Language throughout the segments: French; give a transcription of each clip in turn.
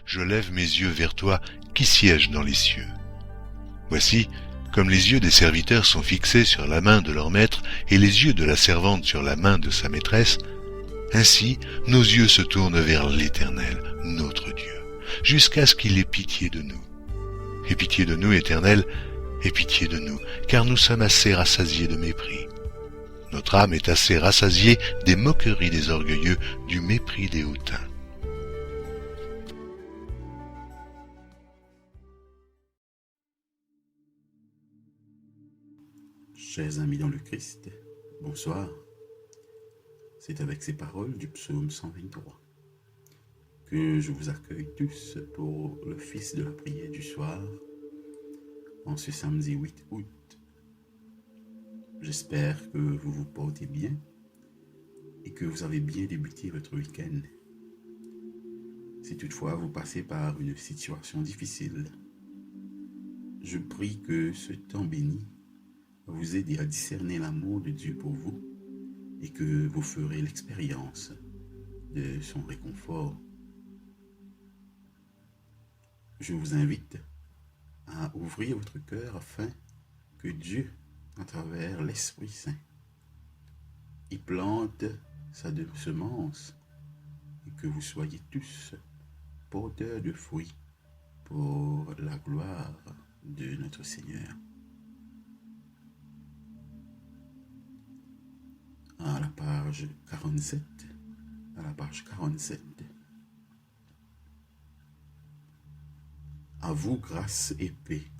je lève mes yeux vers toi qui sièges dans les cieux. Voici, comme les yeux des serviteurs sont fixés sur la main de leur maître et les yeux de la servante sur la main de sa maîtresse, ainsi nos yeux se tournent vers l'Éternel, notre Dieu, jusqu'à ce qu'il ait pitié de nous. Aie pitié de nous, Éternel, aie pitié de nous, car nous sommes assez rassasiés de mépris. Notre âme est assez rassasiée des moqueries des orgueilleux, du mépris des hautains. Chers amis dans le Christ, bonsoir. C'est avec ces paroles du psaume 123 que je vous accueille tous pour le Fils de la prière du soir en ce samedi 8 août. J'espère que vous vous portez bien et que vous avez bien débuté votre week-end. Si toutefois vous passez par une situation difficile, je prie que ce temps béni va vous aider à discerner l'amour de Dieu pour vous et que vous ferez l'expérience de son réconfort. Je vous invite à ouvrir votre cœur afin que Dieu, à travers l'Esprit Saint, y plante sa semence et que vous soyez tous porteurs de fruits pour la gloire de notre Seigneur. À la page 47, à vous grâce et paix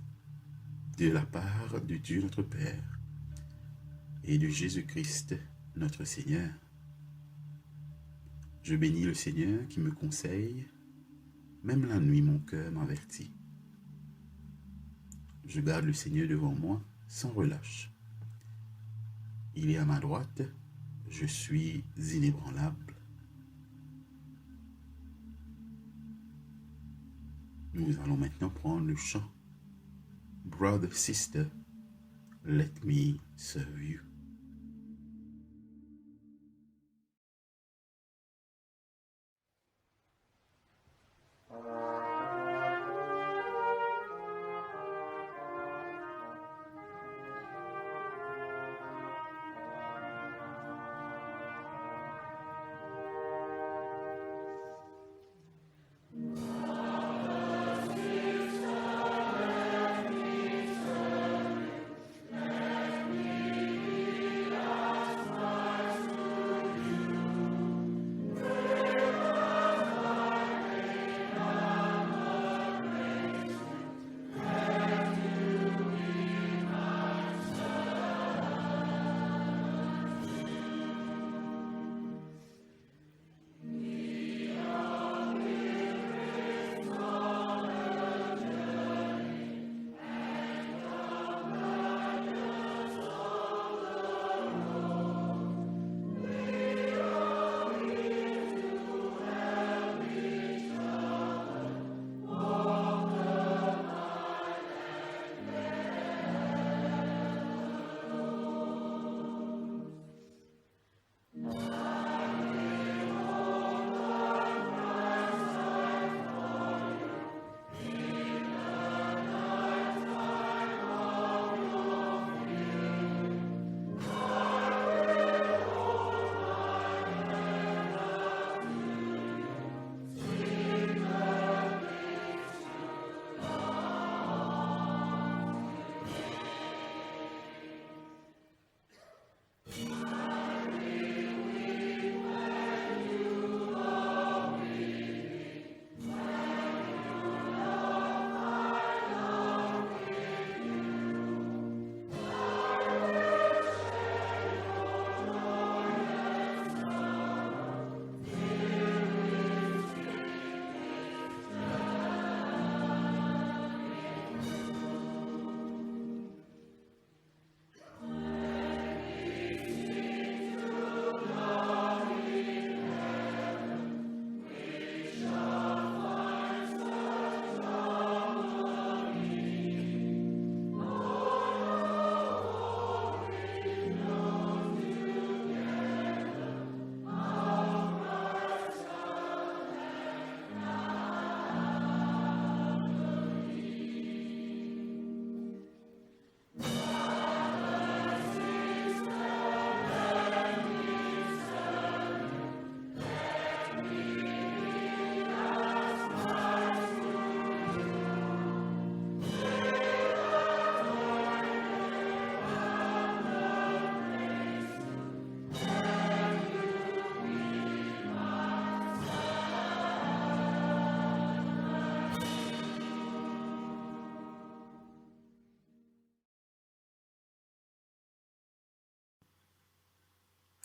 de la part de Dieu notre Père et de Jésus-Christ notre Seigneur. Je bénis le Seigneur qui me conseille, même la nuit mon cœur m'avertit. Je garde le Seigneur devant moi sans relâche. Il est à ma droite, je suis inébranlable. Nous allons maintenant prendre le chant Brother, Sister, Let Me Serve You.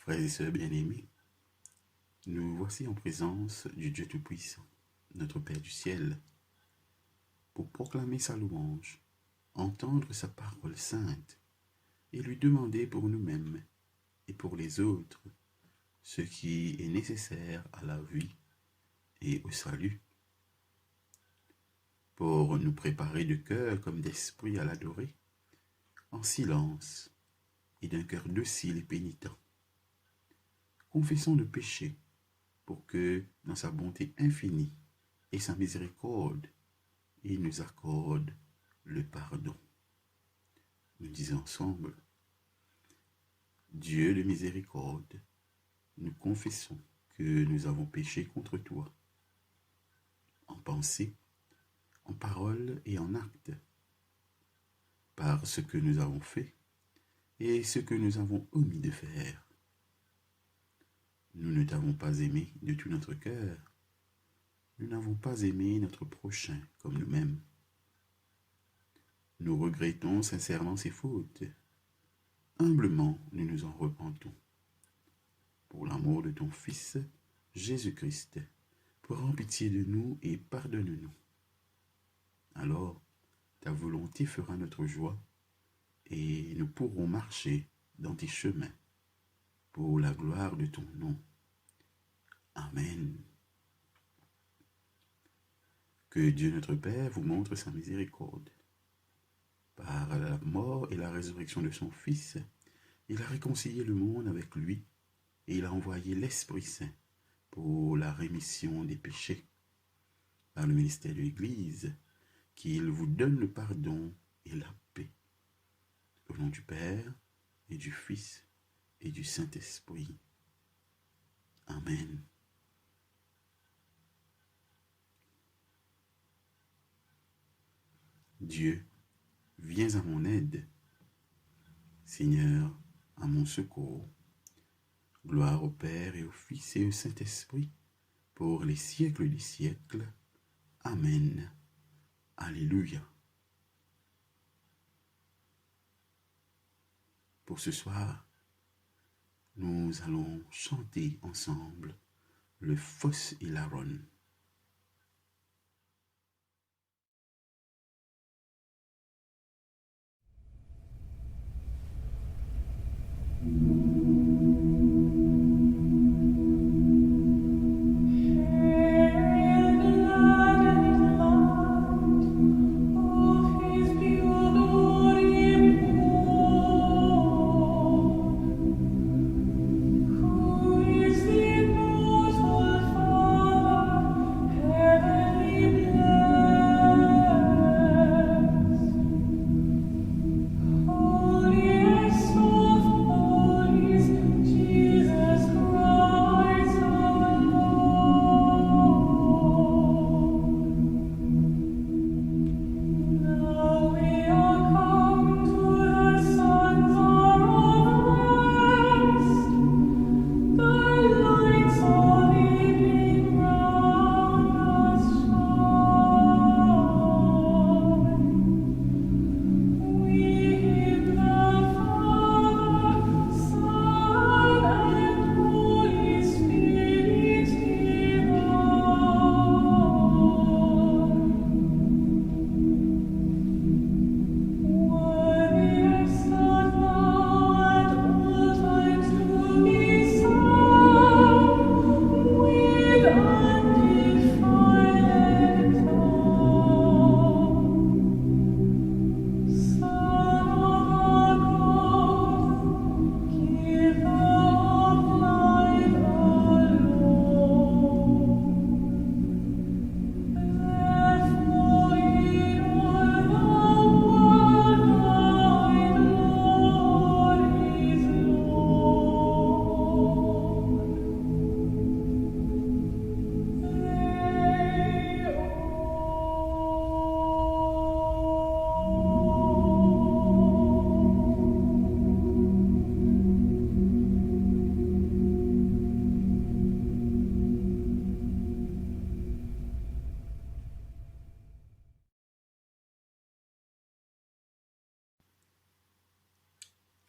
Frères et sœurs bien-aimés, nous voici en présence du Dieu Tout-Puissant, notre Père du ciel, pour proclamer sa louange, entendre sa parole sainte et lui demander pour nous-mêmes et pour les autres ce qui est nécessaire à la vie et au salut, pour nous préparer de cœur comme d'esprit à l'adorer, en silence et d'un cœur docile et pénitent. Confessons nos péchés pour que, dans sa bonté infinie et sa miséricorde, il nous accorde le pardon. Nous disons ensemble, Dieu de miséricorde, nous confessons que nous avons péché contre toi, en pensée, en parole et en acte, par ce que nous avons fait et ce que nous avons omis de faire. Nous ne t'avons pas aimé de tout notre cœur. Nous n'avons pas aimé notre prochain comme nous-mêmes. Nous regrettons sincèrement ces fautes. Humblement, nous nous en repentons. Pour l'amour de ton Fils, Jésus-Christ, prends pitié de nous et pardonne-nous. Alors, ta volonté fera notre joie et nous pourrons marcher dans tes chemins pour la gloire de ton nom. Amen. Que Dieu notre Père vous montre sa miséricorde. Par la mort et la résurrection de son Fils, il a réconcilié le monde avec lui et il a envoyé l'Esprit Saint pour la rémission des péchés. Par le ministère de l'Église, qu'il vous donne le pardon et la paix. Au nom du Père et du Fils et du Saint-Esprit. Amen. Dieu, viens à mon aide. Seigneur, à mon secours. Gloire au Père et au Fils et au Saint-Esprit, pour les siècles des siècles. Amen. Alléluia. Pour ce soir, nous allons chanter ensemble le Phos et l'Aaron.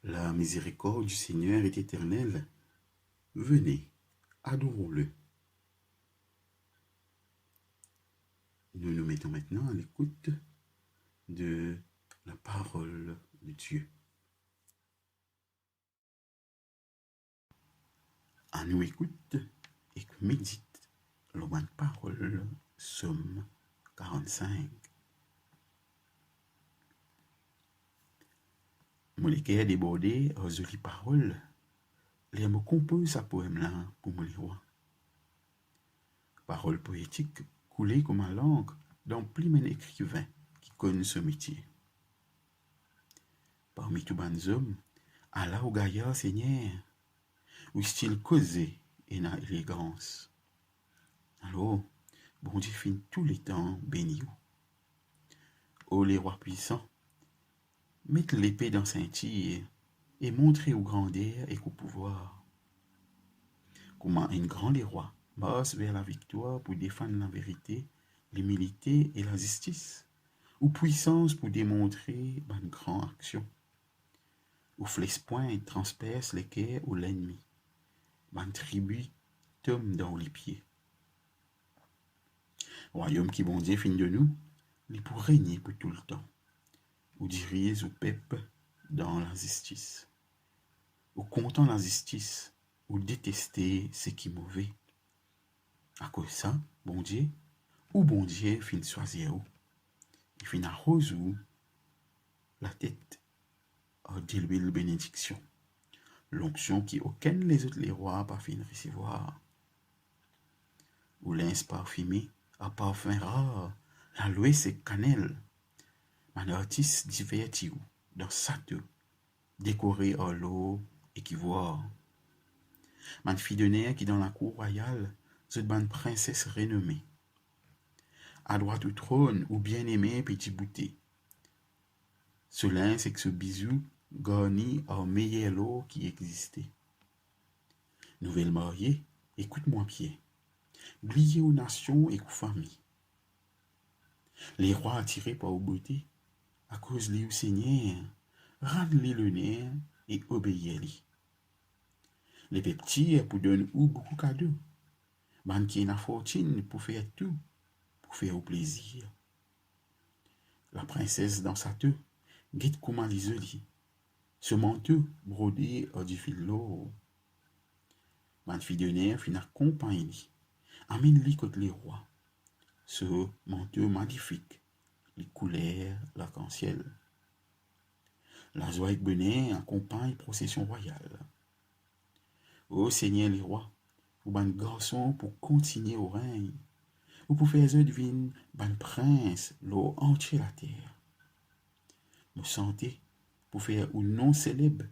La miséricorde du Seigneur est éternelle, Venez, adorons-le. Nous nous mettons maintenant à l'écoute de la parole de Dieu. À nous écoute et médite la bonne parole, Somme 45. Mon cœur débordé aux jolies paroles, les mots composent sa poème là pour mon roi. Paroles poétiques coulées comme un langue dans plus d'un écrivain qui connaît ce métier. Parmi tous les hommes, Allah au gaillard Seigneur, où style causé et na élégance. Alors, bon Dieu fin tous les temps béni. Ô les rois puissants, mettez l'épée dans ceinture et montrez aux grandeur et au pouvoir. Comment un grand les rois marche vers la victoire pour défendre la vérité, l'humilité et la justice, ou puissance pour démontrer une grande action, ou flèche-point transperce les cœurs ou l'ennemi, une tribu tombe dans les pieds. Royaume qui bon Dieu fin de nous, il pour régner pour tout le temps, ou dirige au peuple dans la justice, ou comptant la justice, ou détester ce qui est mauvais. À cause de ça, bon Dieu fin choisir où, il fin arrose où la tête a dilué la bénédiction, l'onction qui aucun les autres les rois pas fin recevoir, ou l'ince parfumé à parfum rare, la louée c'est cannelle, un artiste diverti dans sateau, décoré en l'eau et qui voit. Man fille de nerf qui dans la cour royale, cette bonne princesse renommée. À droite au trône, ou bien-aimé petit bouté. Ce lince et ce bisou garni au meilleur lot qui existait. Nouvelle mariée, écoute-moi pied. Glié aux nations et aux familles. Les rois attirés par aux beautés, à cause les au Seigneur, rendre-les le nerf et obéir-les. Les petits pour donner ou beaucoup de cadeaux. Man qui a fortune pour faire tout, pour faire au plaisir. La princesse dans sa teux, guette comment l'isoler. Ce manteau brodé à du fil lourd. Man fille de nerf fin accompagner. Amène-lui contre les rois. Ce manteau magnifique, les couleurs, l'arc-en-ciel. La joie et bonheur accompagne procession royale. Ô Seigneur les rois, ou ban garçon pour continuer au règne, ou pour faire eux devine ban prince l'eau entier la terre. Nous sentez pour faire ou non célèbre,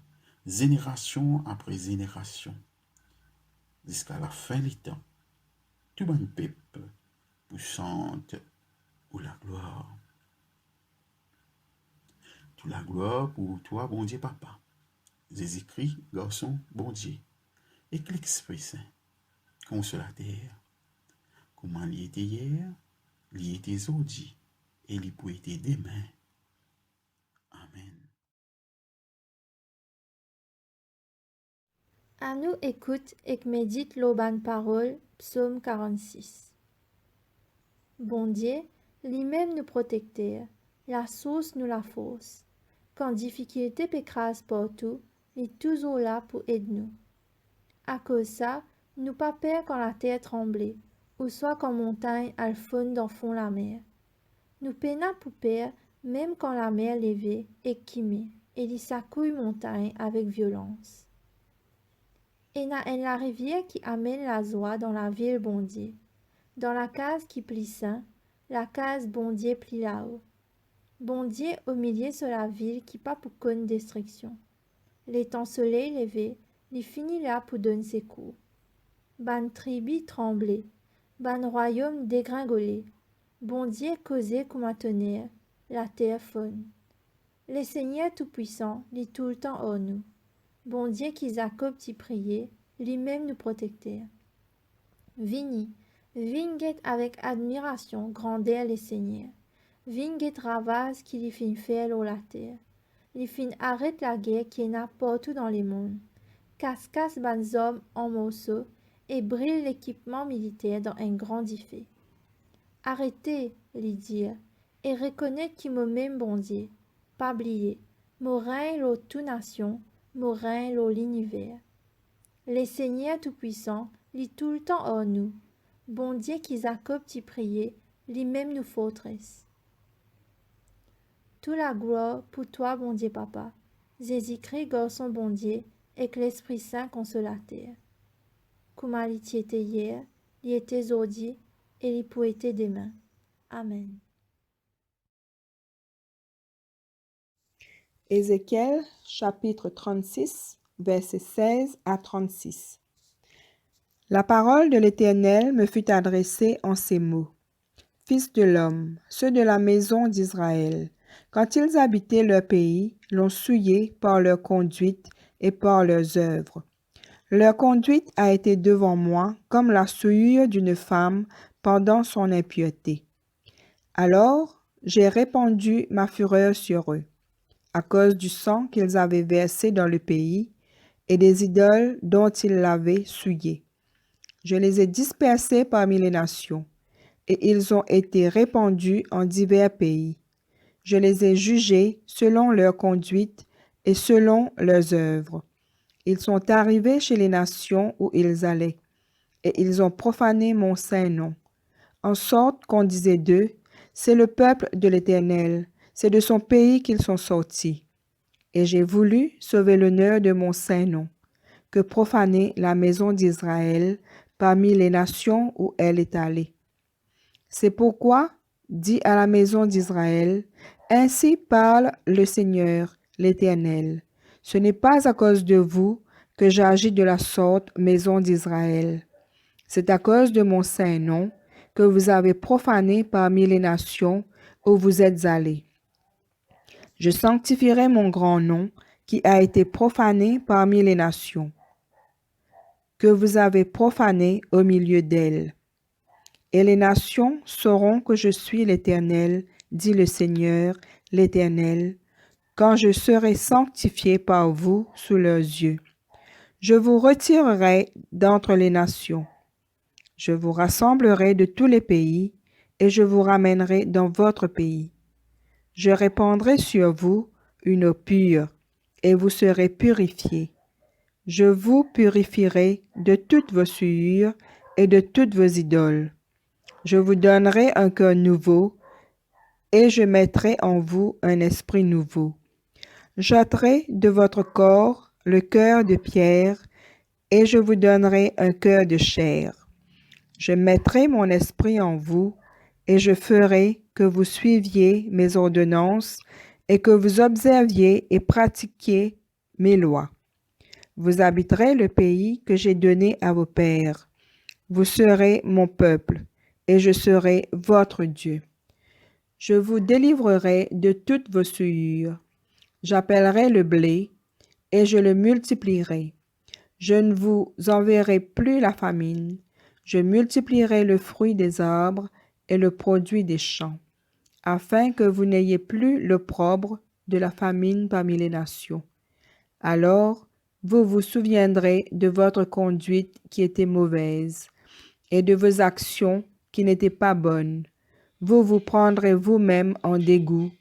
génération après génération, jusqu'à la fin des temps, tout ban peuple pour chante ou la gloire. Tout la gloire pour toi, bon Dieu papa. Jésus-Christ, garçon, bon Dieu, et que l'Esprit Saint, consolateur, comment il était hier, il était aujourd'hui, et il peut être demain. Amen. À nous écoute et médite l'auban parole, psaume 46. Bon Dieu, lui-même nous protecteur, la source nous la force. Quand difficulté pécrase partout, il est toujours là pour aider nous. À cause ça, nous pas peur quand la terre tremble, ou soit quand montagne al fond dans fond la mer. Nous peinons pour peur, même quand la mer levée et quimée, et il s'accouille montagne avec violence. Et na en la rivière qui amène la joie dans la ville bondier, dans la case qui plie saint, la case bondier plie là-haut. Bondier au milieu sur la ville qui pas pour conne destruction. L'étant soleil levé, il finit là pour donner ses coups. Ban tribu tremblé, ban royaume dégringolé, bondier causé comme un tonnerre, la terre faune. Le Seigneur tout-puissant lit tout le temps hors nous. Bon Dieu qui Jacob t'y prier, lui-même nous protecteur. Vini, vinguet avec admiration, grandeur les seigneurs. Vinguet ravase qui lui fin faire l'eau la terre. Lui fin arrête la guerre qui est n'a partout dans les mondes. casse ban hommes en morceaux et brûle l'équipement militaire dans un grand effet. Arrêtez, lui dire, et reconnaître qu'il me même bon Dieu. Pas oublier, Morin l'eau toute nation, Morin l'eau l'univers. Les seigneurs tout-puissants, lit tout le temps hors nous. Bon Dieu qui Jacob t'y prier, lit même nous forteresse. Toute la gloire pour toi, bon Dieu papa. Jésus-Christ, garçon bon Dieu, et que l'Esprit Saint consolateur. Comme il était hier, il était aujourd'hui, et il peut être demain. Amen. Ézéchiel chapitre 36, versets 16 à 36. La parole de l'Éternel me fut adressée en ces mots. Fils de l'homme, ceux de la maison d'Israël, quand ils habitaient leur pays, l'ont souillé par leur conduite et par leurs œuvres. Leur conduite a été devant moi comme la souillure d'une femme pendant son impureté. Alors j'ai répandu ma fureur sur eux, à cause du sang qu'ils avaient versé dans le pays et des idoles dont ils l'avaient souillé. Je les ai dispersés parmi les nations, et ils ont été répandus en divers pays. Je les ai jugés selon leur conduite et selon leurs œuvres. Ils sont arrivés chez les nations où ils allaient, et ils ont profané mon saint nom, en sorte qu'on disait d'eux, c'est le peuple de l'Éternel, c'est de son pays qu'ils sont sortis. Et j'ai voulu sauver l'honneur de mon saint nom, que profaner la maison d'Israël parmi les nations où elle est allée. C'est pourquoi, dis à la maison d'Israël, ainsi parle le Seigneur, l'Éternel. Ce n'est pas à cause de vous que j'agis de la sorte, maison d'Israël. C'est à cause de mon saint nom que vous avez profané parmi les nations où vous êtes allés. Je sanctifierai mon grand nom qui a été profané parmi les nations, que vous avez profané au milieu d'elles. Et les nations sauront que je suis l'Éternel, dit le Seigneur, l'Éternel, quand je serai sanctifié par vous sous leurs yeux. Je vous retirerai d'entre les nations. Je vous rassemblerai de tous les pays, et je vous ramènerai dans votre pays. Je répandrai sur vous une eau pure, et vous serez purifiés. Je vous purifierai de toutes vos souillures et de toutes vos idoles. Je vous donnerai un cœur nouveau, et je mettrai en vous un esprit nouveau. J'ôterai de votre corps le cœur de pierre, et je vous donnerai un cœur de chair. Je mettrai mon esprit en vous, et je ferai que vous suiviez mes ordonnances, et que vous observiez et pratiquiez mes lois. Vous habiterez le pays que j'ai donné à vos pères. Vous serez mon peuple, et je serai votre Dieu. Je vous délivrerai de toutes vos souillures. J'appellerai le blé, et je le multiplierai. Je ne vous enverrai plus la famine. Je multiplierai le fruit des arbres et le produit des champs, afin que vous n'ayez plus l'opprobre de la famine parmi les nations. Alors, vous vous souviendrez de votre conduite qui était mauvaise, et de vos actions qui n'étaient pas bonnes. Vous vous prendrez vous-même en dégoût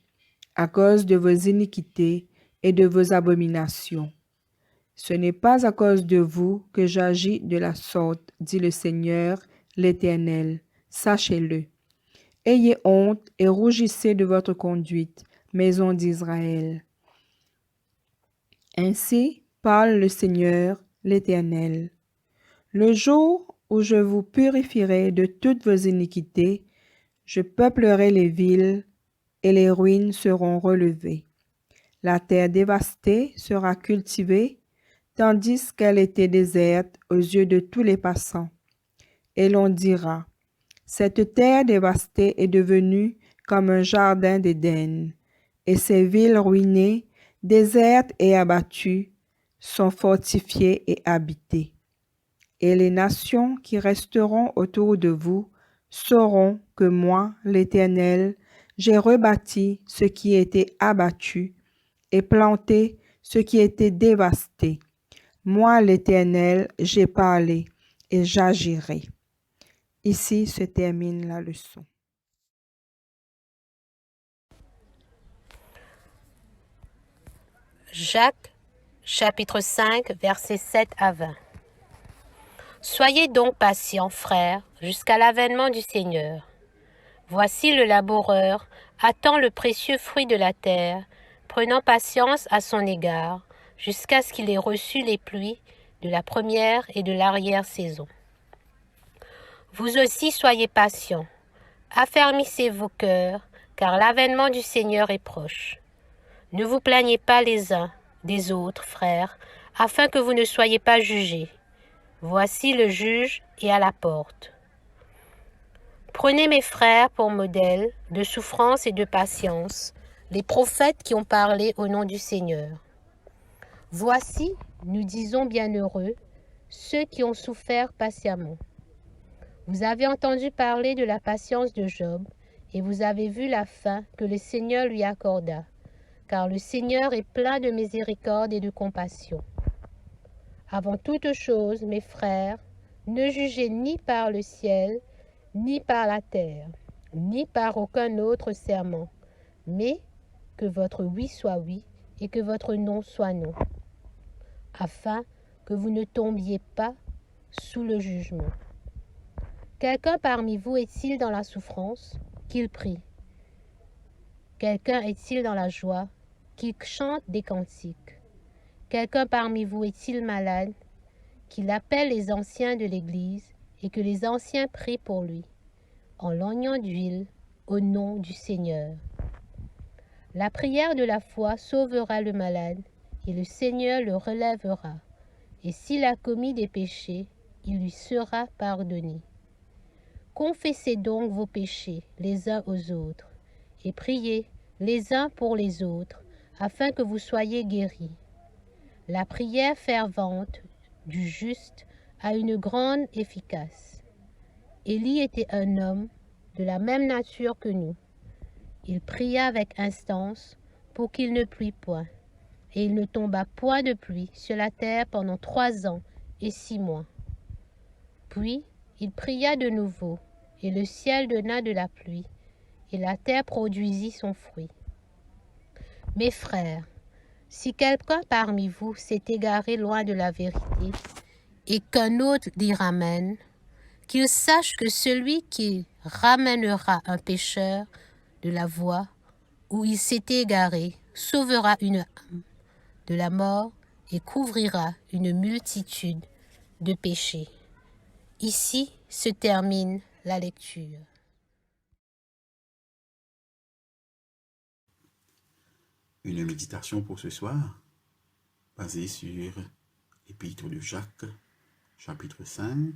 à cause de vos iniquités et de vos abominations. Ce n'est pas à cause de vous que j'agis de la sorte, dit le Seigneur, l'Éternel. Sachez-le. Ayez honte et rougissez de votre conduite, maison d'Israël. Ainsi parle le Seigneur, l'Éternel. Le jour où je vous purifierai de toutes vos iniquités, je peuplerai les villes et les ruines seront relevées. La terre dévastée sera cultivée, tandis qu'elle était déserte aux yeux de tous les passants. Et l'on dira, cette terre dévastée est devenue comme un jardin d'Éden, et ces villes ruinées, désertes et abattues, sont fortifiées et habitées. Et les nations qui resteront autour de vous sauront que moi, l'Éternel, j'ai rebâti ce qui était abattu et planté ce qui était dévasté. Moi, l'Éternel, j'ai parlé et j'agirai. Ici se termine la leçon. Jacques, chapitre 5, versets 7 à 20. Soyez donc patients, frères, jusqu'à l'avènement du Seigneur. Voici le laboureur attend le précieux fruit de la terre, prenant patience à son égard, jusqu'à ce qu'il ait reçu les pluies de la première et de l'arrière-saison. Vous aussi soyez patients, affermissez vos cœurs, car l'avènement du Seigneur est proche. Ne vous plaignez pas les uns des autres, frères, afin que vous ne soyez pas jugés. Voici le juge est à la porte. Prenez mes frères pour modèles de souffrance et de patience, les prophètes qui ont parlé au nom du Seigneur. Voici, nous disons bienheureux, ceux qui ont souffert patiemment. Vous avez entendu parler de la patience de Job, et vous avez vu la fin que le Seigneur lui accorda, car le Seigneur est plein de miséricorde et de compassion. Avant toute chose, mes frères, ne jugez ni par le ciel, ni par la terre, ni par aucun autre serment, mais que votre oui soit oui et que votre non soit non, afin que vous ne tombiez pas sous le jugement. Quelqu'un parmi vous est-il dans la souffrance? Qu'il prie. Quelqu'un est-il dans la joie? Qu'il chante des cantiques. Quelqu'un parmi vous est-il malade? Qu'il appelle les anciens de l'Église et que les anciens prient pour lui, en l'oignant d'huile au nom du Seigneur. La prière de la foi sauvera le malade et le Seigneur le relèvera. Et s'il a commis des péchés, il lui sera pardonné. Confessez donc vos péchés les uns aux autres et priez les uns pour les autres afin que vous soyez guéris. La prière fervente du juste a une grande efficace. Élie était un homme de la même nature que nous. Il pria avec instance pour qu'il ne plût point, et il ne tomba point de pluie sur la terre pendant 3 ans et 6 mois. Puis il pria de nouveau, et le ciel donna de la pluie, et la terre produisit son fruit. Mes frères, si quelqu'un parmi vous s'est égaré loin de la vérité, et qu'un autre l'y ramène, qu'il sache que celui qui ramènera un pécheur de la voie où il s'est égaré sauvera une âme de la mort et couvrira une multitude de péchés. Ici se termine la lecture. Une méditation pour ce soir, basée sur l'épître de Jacques, chapitre 5,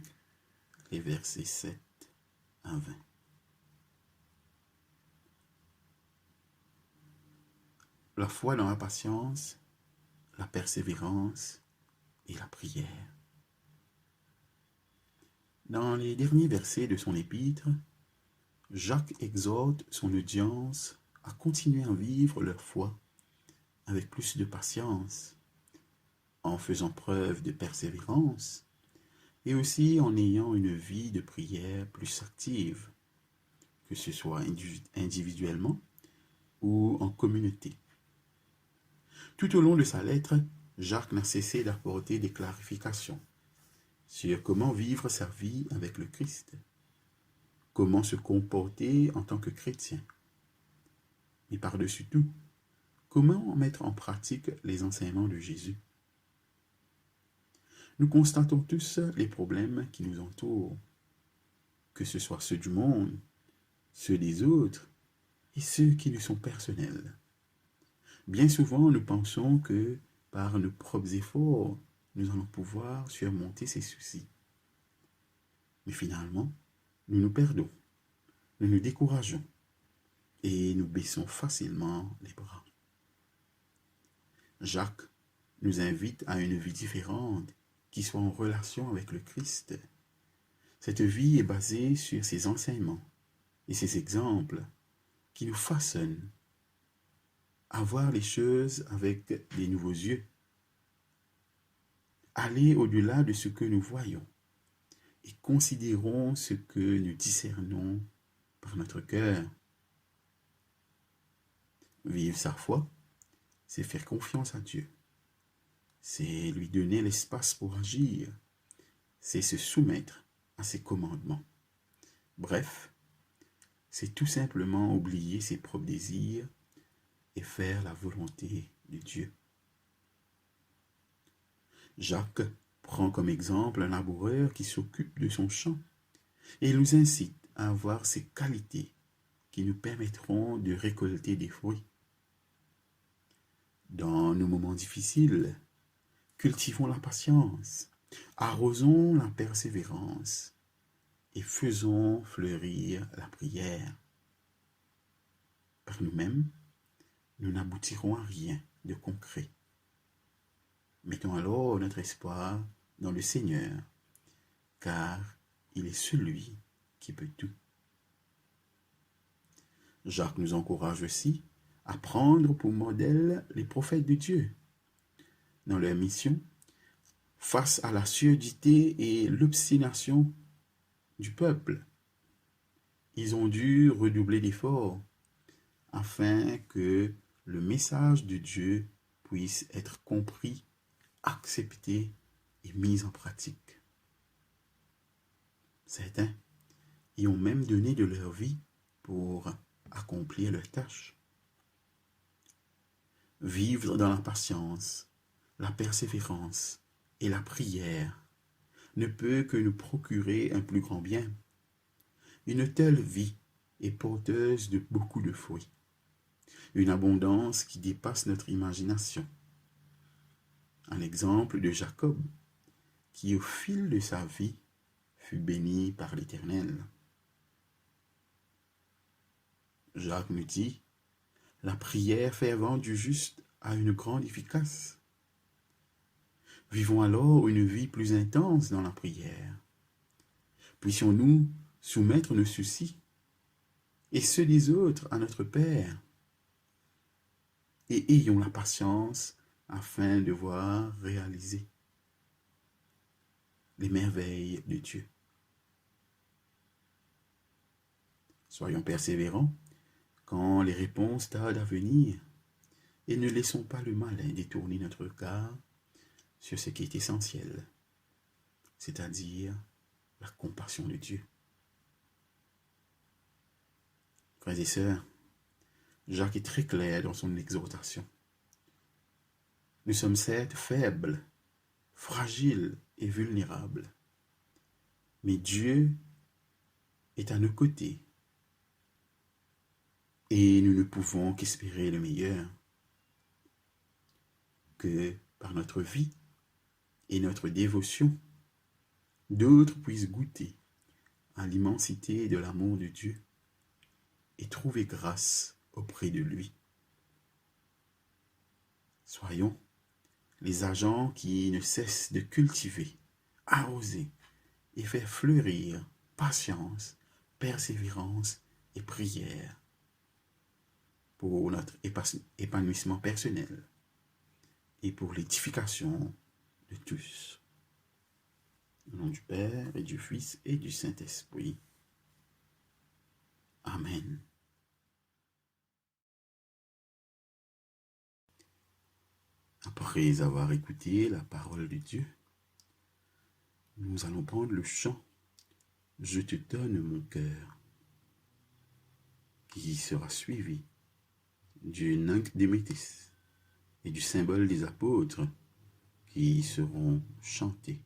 les versets 7 à 20. La foi dans la patience, la persévérance et la prière. Dans les derniers versets de son épître, Jacques exhorte son audience à continuer à vivre leur foi avec plus de patience, en faisant preuve de persévérance et aussi en ayant une vie de prière plus active, que ce soit individuellement ou en communauté. Tout au long de sa lettre, Jacques n'a cessé d'apporter des clarifications sur comment vivre sa vie avec le Christ, comment se comporter en tant que chrétien, et par-dessus tout, comment mettre en pratique les enseignements de Jésus. Nous constatons tous les problèmes qui nous entourent, que ce soit ceux du monde, ceux des autres et ceux qui nous sont personnels. Bien souvent, nous pensons que par nos propres efforts, nous allons pouvoir surmonter ces soucis. Mais finalement, nous nous perdons, nous nous décourageons et nous baissons facilement les bras. Jacques nous invite à une vie différente qui soit en relation avec le Christ. Cette vie est basée sur ses enseignements et ses exemples qui nous façonnent à voir les choses avec des nouveaux yeux. aller au-delà de ce que nous voyons et considérons ce que nous discernons par notre cœur. Vivre sa foi, c'est faire confiance à Dieu. C'est lui donner l'espace pour agir. C'est se soumettre à ses commandements. Bref, c'est tout simplement oublier ses propres désirs et faire la volonté de Dieu. Jacques prend comme exemple un laboureur qui s'occupe de son champ et il nous incite à avoir ces qualités qui nous permettront de récolter des fruits. Dans nos moments difficiles, cultivons la patience, arrosons la persévérance et faisons fleurir la prière. Par nous-mêmes, nous n'aboutirons à rien de concret. Mettons alors notre espoir dans le Seigneur, car il est celui qui peut tout. Jacques nous encourage aussi à prendre pour modèle les prophètes de Dieu dans leur mission face à la surdité et l'obstination du peuple. Ils ont dû redoubler d'efforts afin que le message de Dieu puisse être compris, accepté et mis en pratique. Certains y ont même donné de leur vie pour accomplir leur tâche. Vivre dans la patience, la persévérance et la prière ne peut que nous procurer un plus grand bien. Une telle vie est porteuse de beaucoup de fruits, une abondance qui dépasse notre imagination. Un exemple de Jacob, qui au fil de sa vie fut béni par l'Éternel. Jacques nous dit, la prière fervente du juste a une grande efficace. Vivons alors une vie plus intense dans la prière. Puissions-nous soumettre nos soucis et ceux des autres à notre Père. Et ayons la patience afin de voir réaliser les merveilles de Dieu. Soyons persévérants quand les réponses tardent à venir et ne laissons pas le malin détourner notre regard sur ce qui est essentiel, c'est-à-dire la compassion de Dieu. Frères et sœurs, Jacques est très clair dans son exhortation. Nous sommes certes faibles, fragiles et vulnérables, mais Dieu est à nos côtés et nous ne pouvons qu'espérer le meilleur. Que par notre vie et notre dévotion, d'autres puissent goûter à l'immensité de l'amour de Dieu et trouver grâce auprès de lui. Soyons les agents qui ne cessent de cultiver, arroser et faire fleurir patience, persévérance et prière pour notre épanouissement personnel et pour l'édification de tous. Au nom du Père et du Fils et du Saint-Esprit. Amen. Après avoir écouté la parole de Dieu, nous allons prendre le chant « Je te donne mon cœur » qui sera suivi du Nunc Dimittis et du symbole des apôtres qui seront chantés.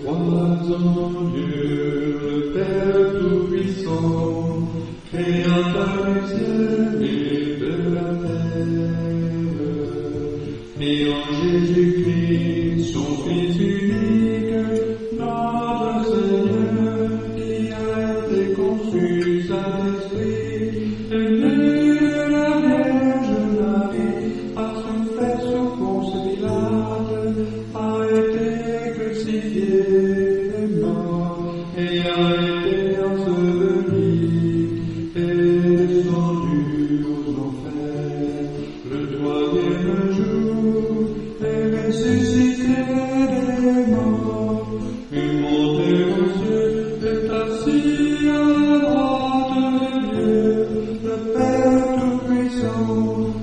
crois en Dieu, le Père Tout-Puissant, Créateur du ciel et de la terre, et en Jésus-Christ, son Fils unique, notre Seigneur, qui a été conçu Saint-Esprit, est né de la Vierge Marie, par son fait sous Ponce Pilate, a été crucifié et mort, et a été enseveli, et descendu aux enfers. Le troisième jour est ressuscité des morts, et monté aux cieux, est assis à la droite de Dieu, le Père Tout-Puissant,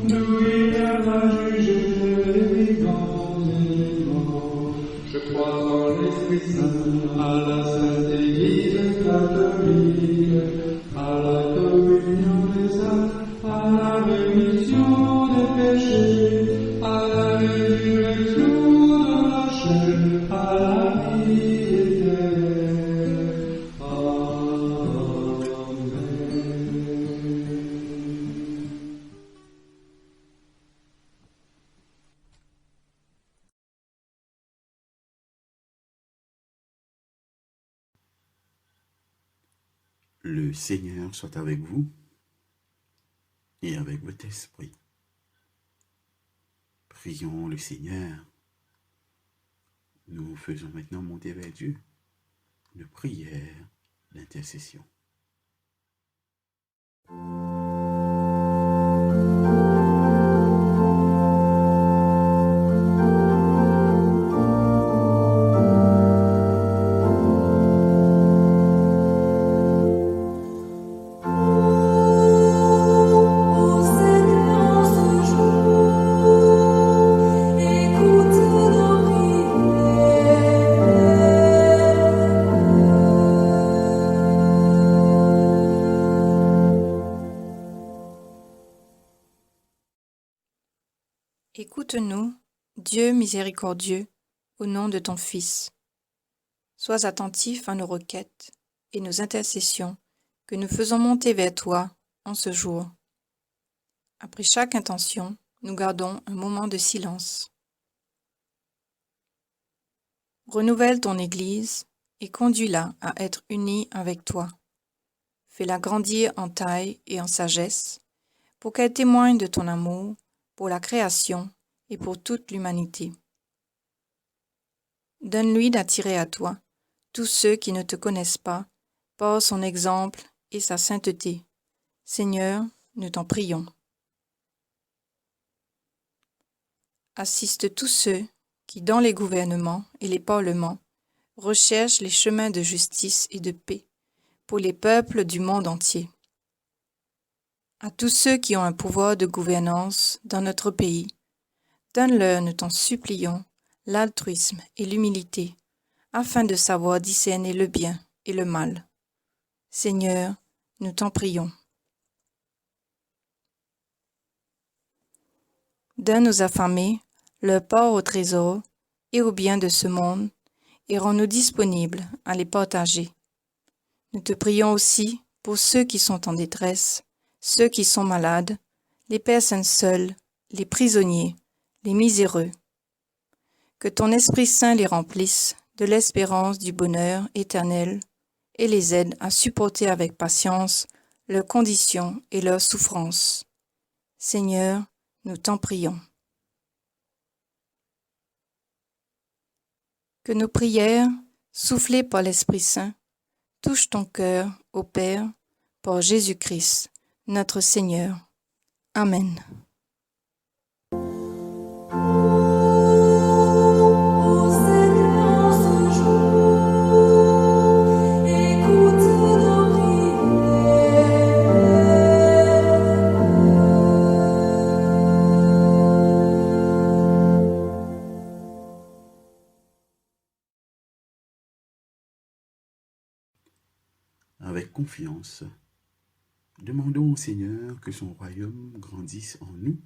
d'où il viendra juger les vivants et les morts. Je crois en l'Esprit Saint, à la Sainte Église catholique, à la communion des saints, à la rémission des péchés, à la résurrection de la chair, à la vie éternelle. Amen. Le Seigneur soit avec vous et avec votre esprit. Prions le Seigneur. Nous faisons maintenant monter vers Dieu une prière d'intercession. Écoute-nous, Dieu miséricordieux, au nom de ton Fils. Sois attentif à nos requêtes et nos intercessions que nous faisons monter vers toi en ce jour. Après chaque intention, nous gardons un moment de silence. Renouvelle ton Église et conduis-la à être unie avec toi. Fais-la grandir en taille et en sagesse pour qu'elle témoigne de ton amour pour la création et pour toute l'humanité. Donne-lui d'attirer à toi tous ceux qui ne te connaissent pas par son exemple et sa sainteté. Seigneur, nous t'en prions. Assiste tous ceux qui, dans les gouvernements et les parlements, recherchent les chemins de justice et de paix pour les peuples du monde entier. À tous ceux qui ont un pouvoir de gouvernance dans notre pays, donne-leur, nous t'en supplions, l'altruisme et l'humilité, afin de savoir discerner le bien et le mal. Seigneur, nous t'en prions. Donne aux affamés leur part au trésor et au bien de ce monde, et rends-nous disponibles à les partager. Nous te prions aussi pour ceux qui sont en détresse, ceux qui sont malades, les personnes seules, les prisonniers, les miséreux. Que ton Esprit Saint les remplisse de l'espérance du bonheur éternel et les aide à supporter avec patience leurs conditions et leurs souffrances. Seigneur, nous t'en prions. Que nos prières, soufflées par l'Esprit Saint, touchent ton cœur, ô Père, par Jésus-Christ, notre Seigneur. Amen. Avec confiance, demandons au Seigneur que son royaume grandisse en nous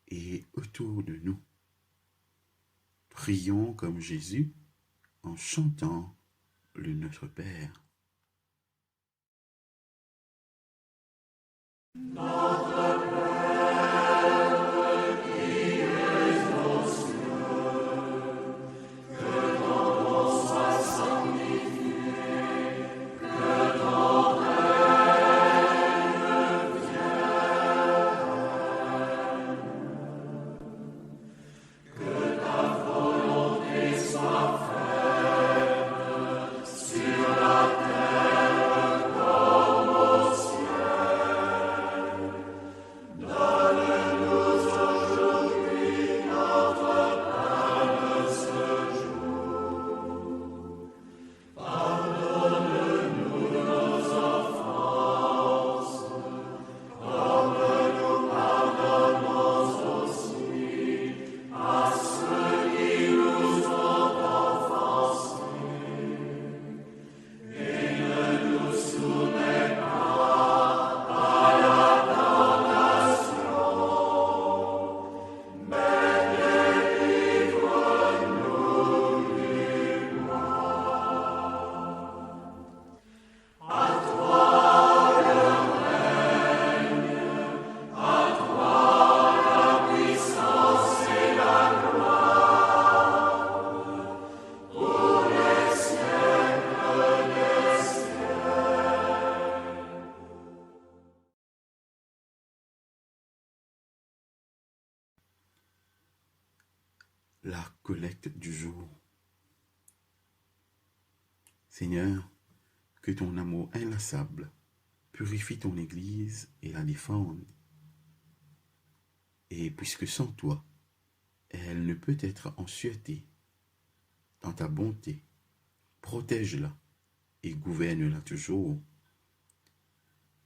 et autour de nous. Prions comme Jésus en chantant le Notre Père. La collecte du jour. Seigneur, que ton amour inlassable purifie ton Église et la défende. Et puisque sans toi, elle ne peut être en sûreté, dans ta bonté, protège-la et gouverne-la toujours.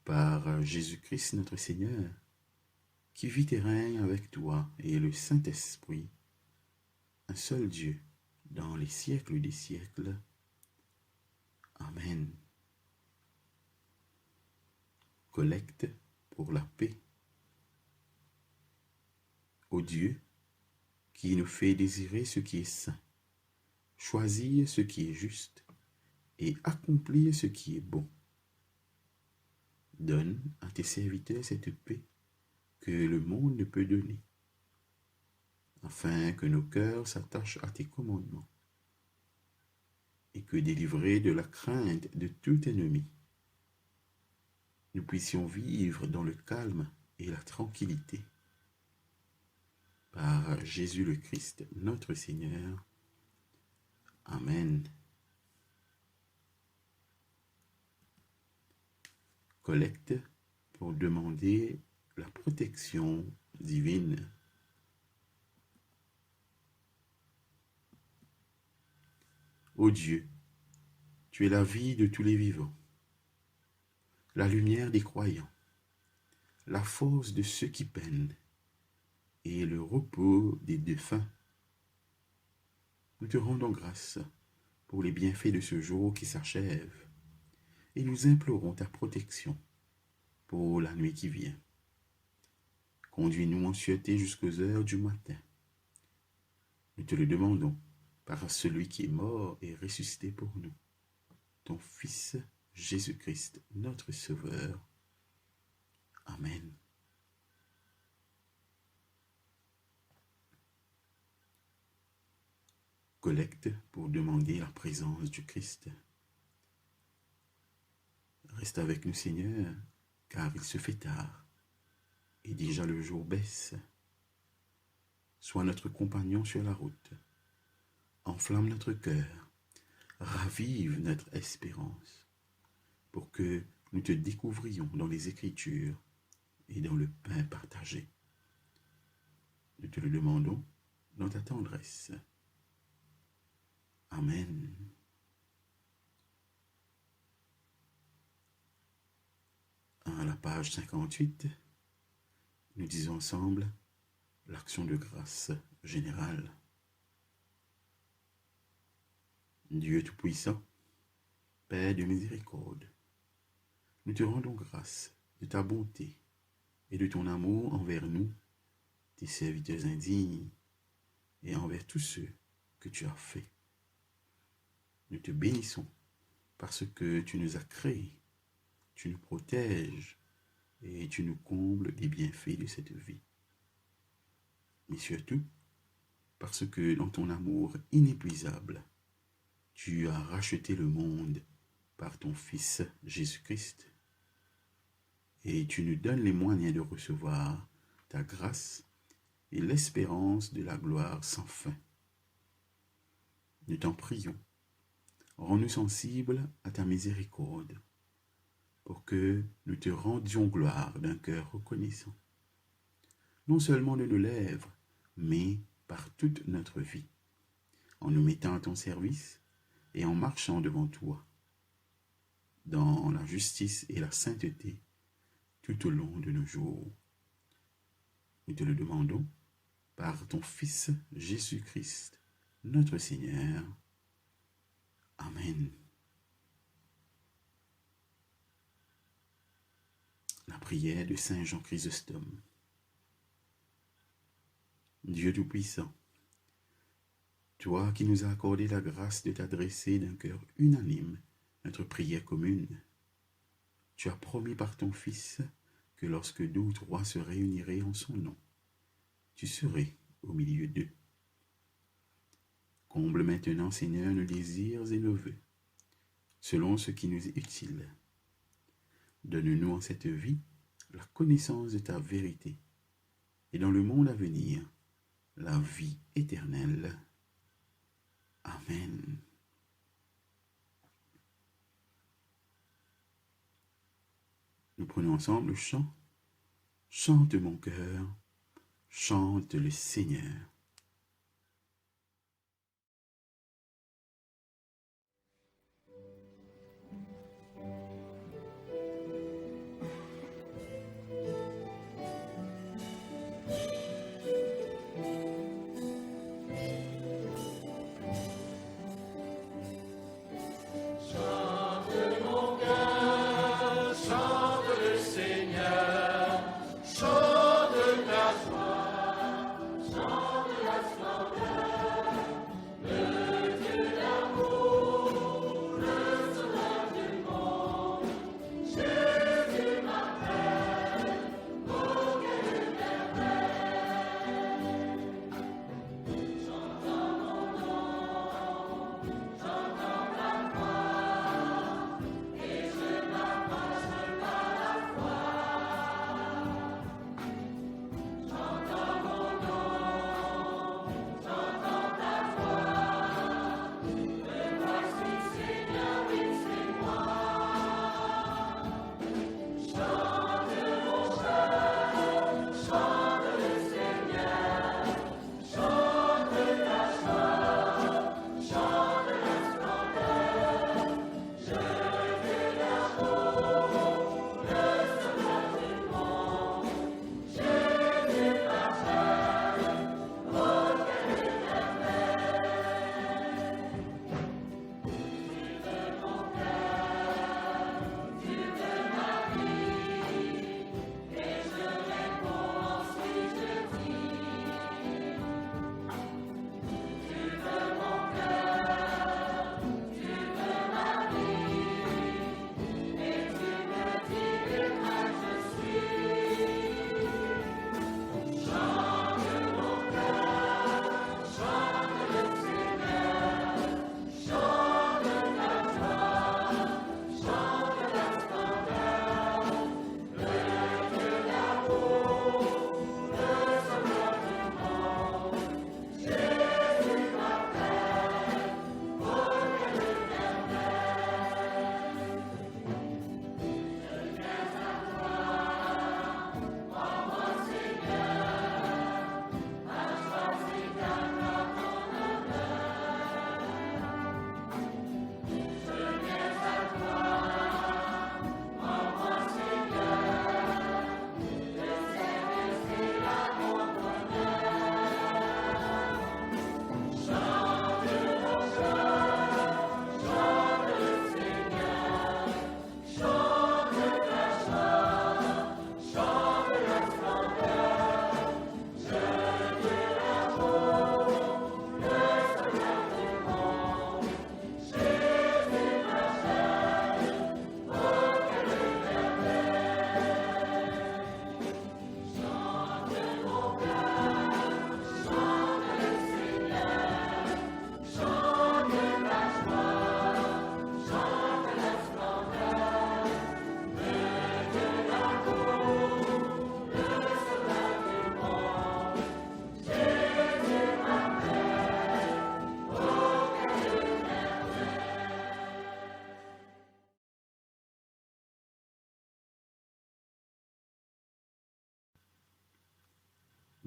Par Jésus-Christ notre Seigneur, qui vit et règne avec toi et le Saint-Esprit, un seul Dieu, dans les siècles des siècles. Amen. Collecte pour la paix. Ô Dieu, qui nous fait désirer ce qui est saint, choisir ce qui est juste et accomplir ce qui est bon, donne à tes serviteurs cette paix que le monde ne peut donner, afin que nos cœurs s'attachent à tes commandements et que, délivrés de la crainte de tout ennemi, nous puissions vivre dans le calme et la tranquillité. Par Jésus le Christ, notre Seigneur. Amen. Collecte pour demander la protection divine. Ô Dieu, tu es la vie de tous les vivants, la lumière des croyants, la force de ceux qui peinent et le repos des défunts. Nous te rendons grâce pour les bienfaits de ce jour qui s'achève et nous implorons ta protection pour la nuit qui vient. Conduis-nous en sûreté jusqu'aux heures du matin. Nous te le demandons par celui qui est mort et ressuscité pour nous, ton Fils Jésus-Christ, notre Sauveur. Amen. Collecte pour demander la présence du Christ. Reste avec nous, Seigneur, car il se fait tard et déjà le jour baisse. Sois notre compagnon sur la route. Enflamme notre cœur, ravive notre espérance, pour que nous te découvrions dans les Écritures et dans le pain partagé. Nous te le demandons dans ta tendresse. Amen. À la page 58, nous disons ensemble l'action de grâce générale. Dieu Tout-Puissant, Père de miséricorde, nous te rendons grâce de ta bonté et de ton amour envers nous, tes serviteurs indignes, et envers tous ceux que tu as faits. Nous te bénissons parce que tu nous as créés, tu nous protèges et tu nous combles des bienfaits de cette vie. Mais surtout, parce que dans ton amour inépuisable, tu as racheté le monde par ton Fils Jésus-Christ. Et tu nous donnes les moyens de recevoir ta grâce et l'espérance de la gloire sans fin. Nous t'en prions, rends-nous sensibles à ta miséricorde, pour que nous te rendions gloire d'un cœur reconnaissant, non seulement de nos lèvres, mais par toute notre vie, en nous mettant à ton service et en marchant devant toi, dans la justice et la sainteté, tout au long de nos jours. Nous te le demandons par ton Fils Jésus-Christ, notre Seigneur. Amen. La prière de Saint Jean Chrysostome. Dieu Tout-Puissant, toi qui nous as accordé la grâce de t'adresser d'un cœur unanime notre prière commune, tu as promis par ton Fils que lorsque 2 ou 3 se réuniraient en son nom, tu serais au milieu d'eux. Comble maintenant, Seigneur, nos désirs et nos vœux, selon ce qui nous est utile. Donne-nous en cette vie la connaissance de ta vérité, et dans le monde à venir, la vie éternelle. Amen. Nous prenons ensemble le chant « Chante mon cœur, chante le Seigneur ». Chante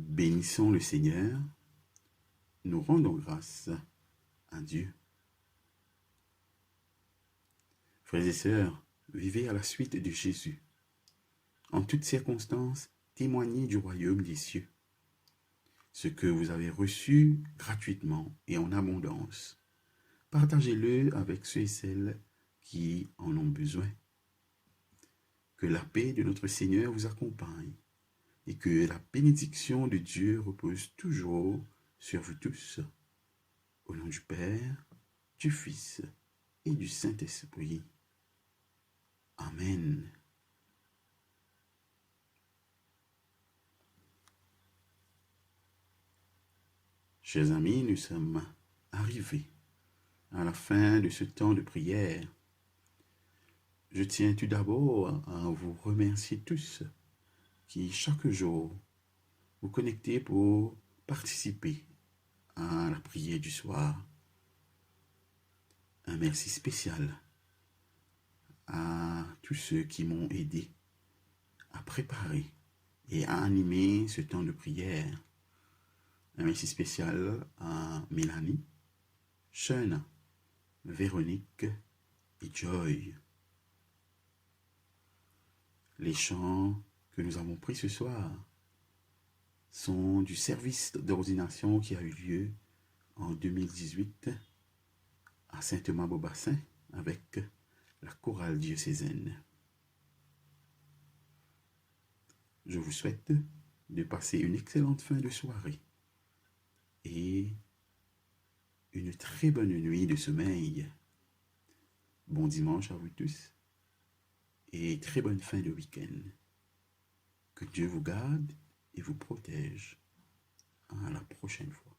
Bénissons le Seigneur, nous rendons grâce à Dieu. Frères et sœurs, vivez à la suite de Jésus. En toutes circonstances, témoignez du royaume des cieux. Ce que vous avez reçu gratuitement et en abondance, partagez-le avec ceux et celles qui en ont besoin. Que la paix de notre Seigneur vous accompagne et que la bénédiction de Dieu repose toujours sur vous tous. Au nom du Père, du Fils et du Saint-Esprit. Amen. Chers amis, nous sommes arrivés à la fin de ce temps de prière. Je tiens tout d'abord à vous remercier tous qui, chaque jour, vous connectez pour participer à la prière du soir. Un merci spécial à tous ceux qui m'ont aidé à préparer et à animer ce temps de prière. Un merci spécial à Mélanie, Shana, Véronique et Joy. Les chants que nous avons pris ce soir sont du service d'ordination qui a eu lieu en 2018 à Saint-Thomas-Beaubassin avec la chorale diocésaine. Je vous souhaite de passer une excellente fin de soirée et une très bonne nuit de sommeil. Bon dimanche à vous tous et très bonne fin de week-end. Que Dieu vous garde et vous protège. À la prochaine fois.